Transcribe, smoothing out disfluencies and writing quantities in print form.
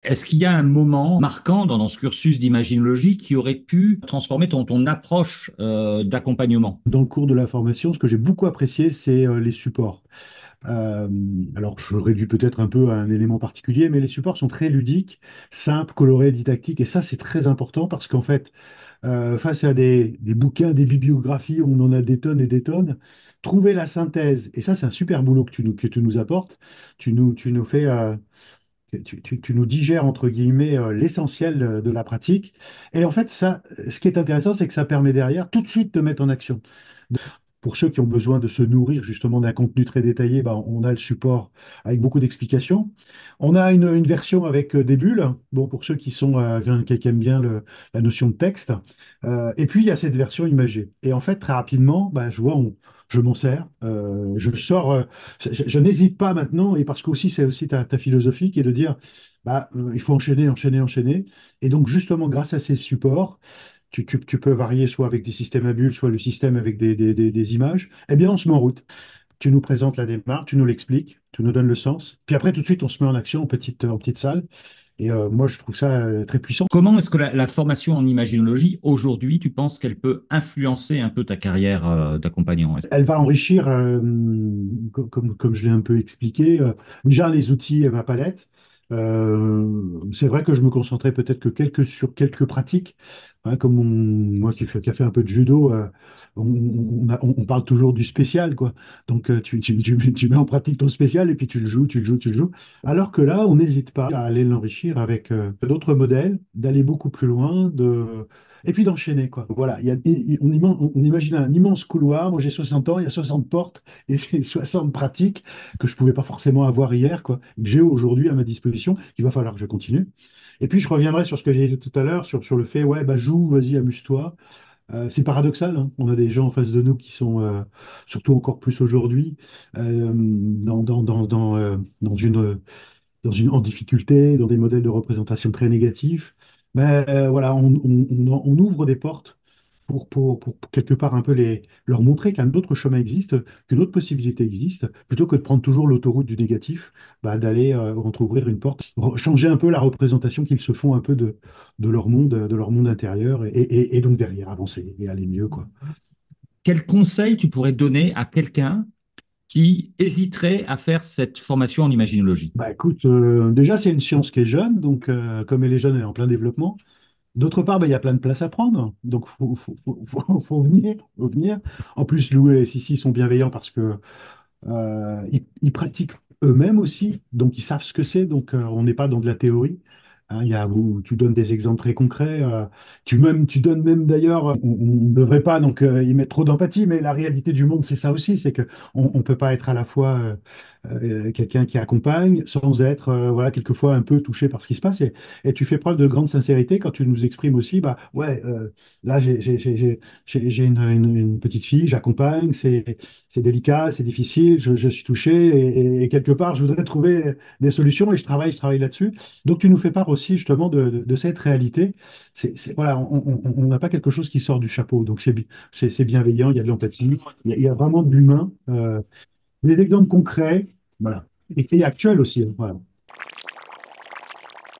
Est-ce qu'il y a un moment marquant dans ce cursus d'imaginologie qui aurait pu transformer ton approche d'accompagnement? Dans le cours de la formation, ce que j'ai beaucoup apprécié, c'est les supports. Euh, alors, je réduis peut-être un peu à un élément particulier, mais les supports sont très ludiques, simples, colorés, didactiques, et ça, c'est très important parce qu'en fait, face à des bouquins, des bibliographies, où on en a des tonnes et des tonnes, trouver la synthèse, et ça, c'est un super boulot que tu nous apportes, tu nous fais, tu nous digères, entre guillemets, l'essentiel de la pratique, et en fait, ça, ce qui est intéressant, c'est que ça permet derrière tout de suite de mettre en action. Pour ceux qui ont besoin de se nourrir justement d'un contenu très détaillé, ben, on a le support avec beaucoup d'explications. On a une version avec des bulles, bon, pour ceux qui aiment bien la notion de texte. Et puis, il y a cette version imagée. Et en fait, très rapidement, ben, je m'en sers. Je sors, je n'hésite pas maintenant, et parce que aussi, c'est aussi ta philosophie qui est de dire, bah, il faut enchaîner, enchaîner, enchaîner. Et donc, justement, grâce à ces supports, tu peux varier soit avec des systèmes à bulles, soit le système avec des images. Eh bien, on se met en route. Tu nous présentes la démarche, tu nous l'expliques, tu nous donnes le sens. Puis après, tout de suite, on se met en action en petite salle. Et moi, je trouve ça très puissant. Comment est-ce que la formation en imaginologie, aujourd'hui, tu penses qu'elle peut influencer un peu ta carrière d'accompagnant? Elle va enrichir, comme je l'ai un peu expliqué, déjà les outils et ma palette. C'est vrai que je me concentrais peut-être sur quelques pratiques, hein, moi qui a fait un peu de judo, on parle toujours du spécial, quoi. Donc tu mets en pratique ton spécial et puis tu le joues, tu le joues, tu le joues. Alors que là, on n'hésite pas à aller l'enrichir avec d'autres modèles, d'aller beaucoup plus loin, et puis d'enchaîner, quoi. Voilà, on imagine un immense couloir. Moi, j'ai 60 ans, il y a 60 portes et c'est 60 pratiques que je ne pouvais pas forcément avoir hier, quoi, que j'ai aujourd'hui à ma disposition, qu'il va falloir que je continue. Et puis, je reviendrai sur ce que j'ai dit tout à l'heure, sur le fait, ouais, bah, joue, vas-y, amuse-toi. C'est paradoxal, hein. On a des gens en face de nous qui sont, surtout encore plus aujourd'hui, en difficulté, dans des modèles de représentation très négatifs. Mais voilà, on ouvre des portes pour quelque part un peu leur montrer qu'un autre chemin existe, qu'une autre possibilité existe, plutôt que de prendre toujours l'autoroute du négatif, bah, d'aller entrouvrir une porte, changer un peu la représentation qu'ils se font un peu de leur monde intérieur, et donc derrière avancer et aller mieux, quoi. Quel conseil tu pourrais donner à quelqu'un qui hésiterait à faire cette formation en imaginologie? Bah écoute, déjà c'est une science qui est jeune, donc comme elle est jeune, elle est en plein développement. D'autre part, bah, il y a plein de places à prendre, donc faut venir, faut venir. En plus, Lou et Sissi sont bienveillants parce que ils pratiquent eux-mêmes aussi, donc ils savent ce que c'est, donc on n'est pas dans de la théorie. Hein, où tu donnes des exemples très concrets. Tu donnes même d'ailleurs, on ne devrait pas donc y mettre trop d'empathie, mais la réalité du monde, c'est ça aussi, c'est que on peut pas être à la fois quelqu'un qui accompagne sans être voilà quelquefois un peu touché par ce qui se passe. Et tu fais preuve de grande sincérité quand tu nous exprimes aussi, bah ouais, là j'ai une petite fille, j'accompagne, c'est délicat, c'est difficile, je suis touché et quelque part, je voudrais trouver des solutions et je travaille là-dessus. Donc, tu nous fais part aussi justement de cette réalité. Voilà, on n'a pas quelque chose qui sort du chapeau. Donc, c'est bienveillant, il y a de l'empathie, il y a vraiment de l'humain. Des exemples concrets, voilà, et actuels aussi, hein, voilà.